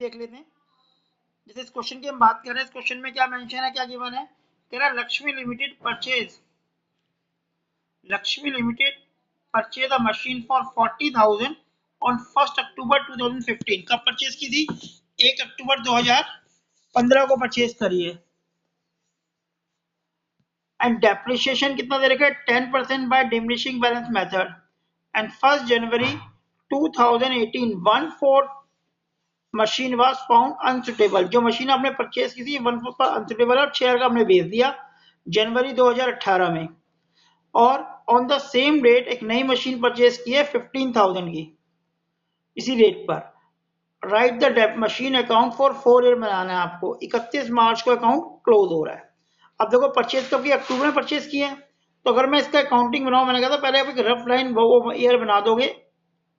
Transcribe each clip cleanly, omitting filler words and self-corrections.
देख लेते हैं। जैसे इस क्वेश्चन की हम बात कर रहे हैं, इस क्वेश्चन में क्या मेंशन है, क्या गिवन है, कह रहा Lakshmi limited purchase a machine for 40,000 on 1 अक्टूबर 2015। कब परचेज की थी? 1 अक्टूबर 2015 को परचेज करी है। एंड डेप्रिसिएशन कितना दे रखा है? 10% by diminishing balance method. And 1 January 2018 1/4 machine was found unsuitable. जो मशीन आपने परचेज की थी 1/4 पर अनसुटेबल और शेयर का आपने बेच दिया जनवरी 2018 में। और ऑन द सेम डेट एक नई मशीन परचेज की है 15,000 की, इसी रेट पर। Write the machine account for 4 year बनाना है आपको। 31 मार्च को अकाउंट क्लोज हो रहा है। अब देखो परचेज कब की? अक्टूबर में परचेज किया है। तो अगर मैं इसका अकाउंटिंग बनाऊं, मैंने कहा था पहले आप एक रफ लाइन वो ईयर बना दोगे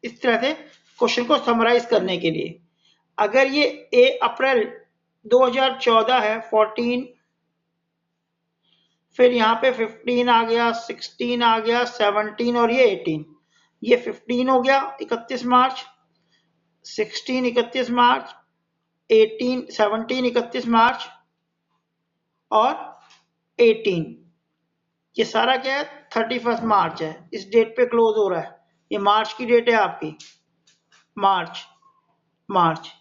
इस तरह से क्वेश्चन को समराइज करने के लिए। अगर ये अप्रैल 2014 है 14, फिर यहाँ पे 15 आ गया, 16 आ गया, 17 और ये 18। ये 15 हो गया 31 मार्च, 16 31 मार्च, 18 17 31 मार्च और 18। ये सारा क्या है? 31 मार्च है, इस डेट पे क्लोज हो रहा है। ये मार्च की डेट है आपकी, मार्च।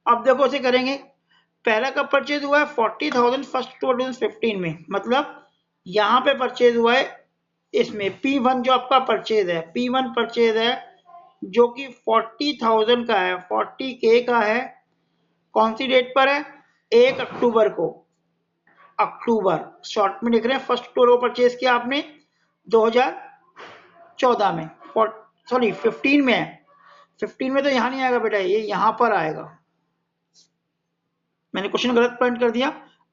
अब देखो इसे करेंगे। पहला कब परचेज हुआ है? 40,000 फर्स्ट 2015 में, मतलब यहाँ पे परचेज हुआ है। इसमें P1 जो आपका परचेज है, P1 परचेज है जो कि 40,000 का है, 40K का है। कौन सी डेट पर है? 1 अक्टूबर को। अक्टूबर शॉर्ट में लिख रहे हैं। फर्स्ट अक्टूबर को परचेज किया आपने 2014 में, सॉरी 15 में है। 15 में तो यहाँ नहीं आएगा बेटा, ये यहाँ पर आएगा। मैंने क्वेश्चन गलत पॉइंट कर दिया।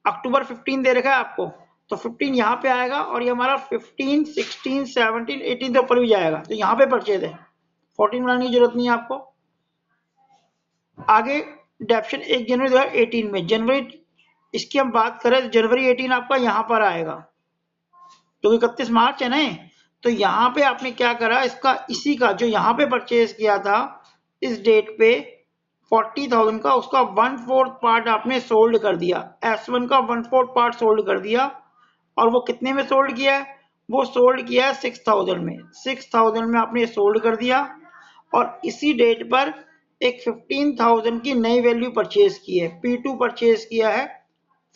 अक्टूबर 15 दे रखा है आपको, तो 15 यहाँ पे आएगा और ये हमारा 15 16 17 18 तो ऊपर भी जाएगा, तो यहाँ पे परचेज है। 14 बनाने की जरूरत नहीं है आपको। आगे डेप्शन 1 जनवरी 2018 में, जनवरी इसकी हम बात करें तो जनवरी 18 आपका यहाँ पर आएगा, तो 31 मार्च है ना। तो यहाँ पे आपने क्या करा, इसका इसी का जो यहाँ पे परचेज किया था इस डेट पे 40,000 का, उसका 1/4 पार्ट आपने सोल्ड कर दिया। S1 का 1/4 पार्ट सोल्ड कर दिया। और वो कितने में सोल्ड किया है? वो सोल्ड किया है 6,000 में। 6,000 में आपने सोल्ड कर दिया और इसी डेट पर एक 15,000 की नई वैल्यू परचेज की है। P2 परचेज किया है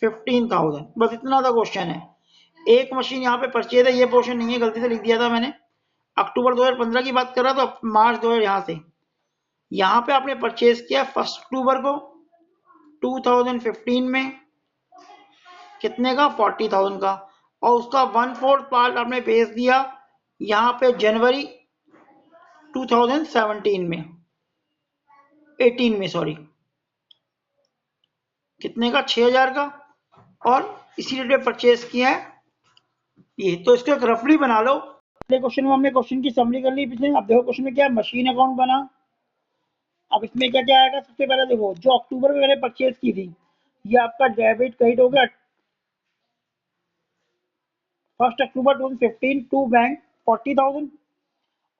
15,000। बस इतना सा क्वेश्चन है। एक मशीन यहाँ पे परचेज है, ये पोर्शन नहीं है, गलती से लिख दिया था मैंने। अक्टूबर 2015 की बात कर रहा था, तो मार्च 2000 यहाँ से यहाँ पे आपने परचेज किया 1 अक्टूबर को 2015 में, कितने का? 40,000 का। और उसका 1/4 पार्ट आपने बेच दिया यहाँ पे जनवरी 2017 में, 18 में सॉरी, कितने का? 6,000 का। और इसी डेट पे परचेज किया है ये। तो इसको एक रफली बना लो। पिछले क्वेश्चन में हमने क्वेश्चन की समरी कर ली पिछले। अब देखो क्वेश्चन में क्या, मशीन अकाउंट बना। अब इसमें क्या क्या आएगा? सबसे पहले देखो, जो अक्टूबर में मैंने परचेज की थी ये आपका डेबिट क्रेडिट हो गया 1 अक्टूबर 2015 टू बैंक 40,000।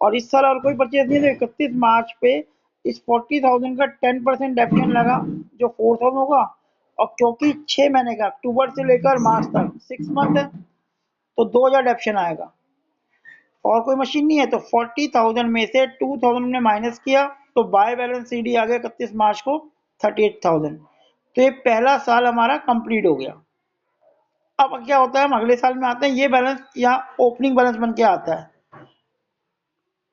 और इस साल और कोई परचेज नहीं है, तो 31 मार्च पे इस 40,000 का 10% डेप्शन लगा जो 4,000 होगा। और क्योंकि 6 महीने का अक्टूबर से लेकर मार्च तक 6 मंथ है, तो 2,000 डेप्शन आएगा। और कोई मशीन नहीं है, तो 40,000 में से 2,000 हमने माइनस किया, तो बाय बैलेंस CD आ गया 31 मार्च को 38,000। तो ये पहला साल हमारा कंप्लीट हो गया। अब क्या होता है, हम अगले साल में आते हैं। ये बैलेंस यहाँ ओपनिंग बैलेंस बन के आता है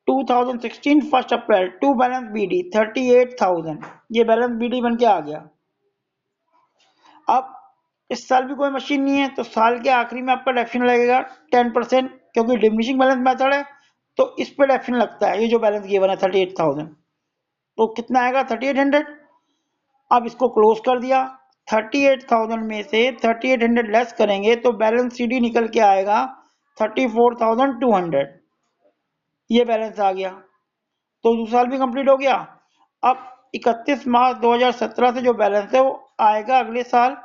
2016 1 अप्रैल टू बैलेंस BD 38,000। ये बैलेंस BD बन के आ गया। अब इस साल भी कोई मशीन नहीं है, तो साल के आखिरी में आपका डेप्शन लगेगा 10%, क्योंकि डिमिनिशिंग बैलेंस मेथड है तो इस पे डेप्शन लगता है। ये जो बैलेंस गिवन है 38,000, तो कितना आएगा? 3,800। अब इसको क्लोज कर दिया। 38,000 में से 3,800 लेस करेंगे तो बैलेंस CD निकल के आएगा 34,200। ये बैलेंस आ गया, तो दूसरा साल भी कंप्लीट हो गया। अब 31 मार्च 2017 से जो बैलेंस है वो आएगा अगले साल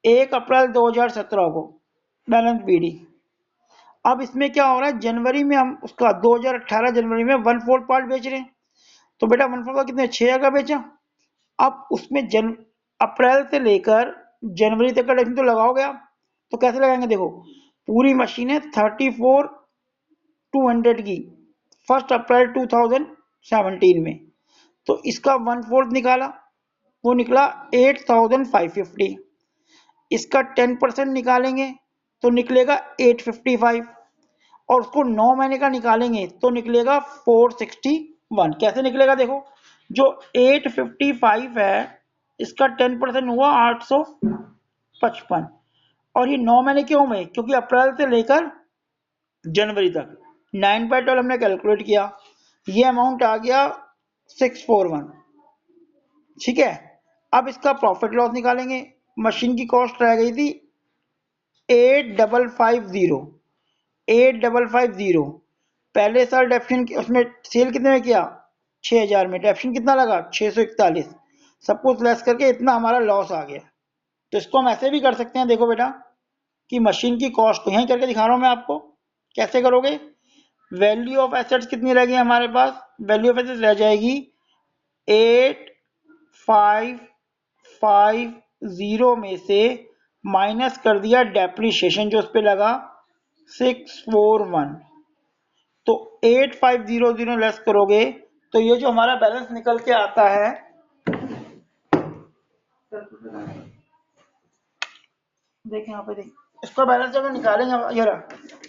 1 अप्रैल 2017 को बैलेंस BD। अब इसमें क्या हो रहा है, जनवरी में हम उसका 2018 जनवरी में 1/4 पार्ट बेच रहे हैं। तो बेटा 1/4 का कितने? 6,000 का बेचा। अब उसमें अप्रैल से लेकर जनवरी तक का डेप्शन तो लगाओगे आप, तो कैसे लगाएंगे? देखो, पूरी मशीन है 34,200 की 1 अप्रैल 2017 में, तो इसका 1/4 निकाला, वो निकला 8,550। इसका 10% निकालेंगे तो निकलेगा 855, और उसको 9 महीने का निकालेंगे तो निकलेगा 461। कैसे निकलेगा? देखो, जो 855 है इसका 10% हुआ 855, और ये 9 महीने क्यों हुए? क्योंकि अप्रैल से लेकर जनवरी तक 9/12 हमने कैलकुलेट किया, ये अमाउंट आ गया 641। ठीक है, अब इसका प्रॉफिट लॉस निकालेंगे। मशीन की कॉस्ट रह गई थी 8550। पहले साल डेप्शन उसमें सेल कितने में किया? 6000 में। डेप्शन कितना लगा? 641। सब कुछ लेस करके इतना हमारा लॉस आ गया। तो इसको हम ऐसे भी कर सकते हैं, देखो बेटा, कि मशीन की कॉस्ट को यहीं करके दिखा रहा हूं मैं आपको। कैसे करोगे? वैल्यू ऑफ एसेट्स कितनी रहेगी हमारे पास? वैल्यू ऑफ एसेट्स रह जाएगी 8550 में से माइनस कर दिया डेप्रीशिएशन जो उस पर लगा 641, तो 8500 लेस करोगे तो ये जो हमारा बैलेंस निकल के आता है, देखें यहाँ पे, देखिए इसका बैलेंस जब निकालेंगे ये रहा,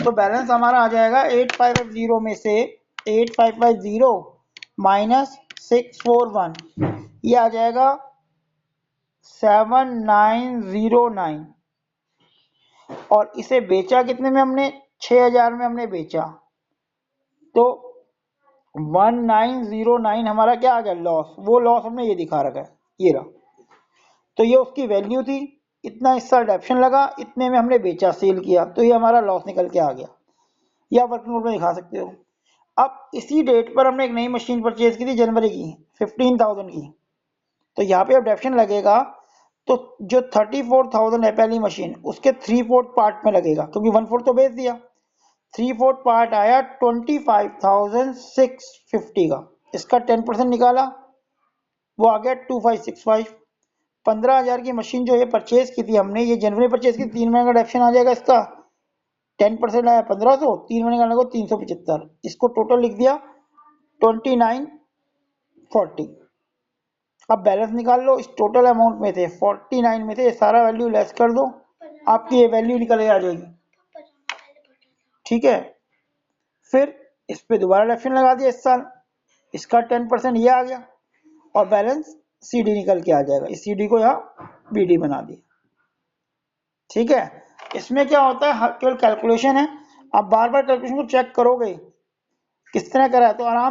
तो बैलेंस हमारा आ जाएगा 8550 में से 8550 माइनस 641, ये आ जाएगा 7909। और इसे बेचा कितने में? हमने 6000 में हमने बेचा, तो 1909 हमारा क्या आ गया? लॉस। वो लॉस हमने ये दिखा रखा है, ये रहा। तो ये उसकी वैल्यू थी, इतना हिस्सा डेप्शन लगा, इतने में हमने बेचा, सेल किया, तो ये हमारा लॉस निकल के आ गया। या वर्किंग नोट में दिखा सकते हो। अब इसी डेट पर हमने एक नई मशीन परचेज की थी जनवरी की 15,000 की, तो यहाँ पे अब डेप्शन लगेगा तो जो 34,000 है पहली मशीन, उसके 3/4 पार्ट में लगेगा, क्योंकि 1/4 तो बेच दिया। 3/4 पार्ट आया 25,650 का, इसका 10% निकाला, वो आ गया 2565। 15,000 की मशीन जो ये परचेज की थी हमने, ये जनवरी परचेज की, 3 महीने का डेप्शन आ जाएगा इसका, 10% आया 1500, 3 महीने का लगेगा 375, इसको टोटल लिख दिया 2940। अब बैलेंस निकाल लो, इस टोटल अमाउंट में थे 49 में थे, सारा वैल्यू लेस कर दो, आपकी ये वैल्यू निकल के आ जाएगी। ठीक है, फिर इस पे दोबारा डेप्शन लगा दिया इस साल, इसका 10% ये आ गया, और बैलेंस सीडी निकल के आ जाएगा। इस सीडी को यहाँ बीडी बना दिया। ठीक है, इसमें क्या होता है, केवल कैलकुलेशन है, आप बार बार कैलकुलेशन को चेक करोगे किस तरह करा है तो आराम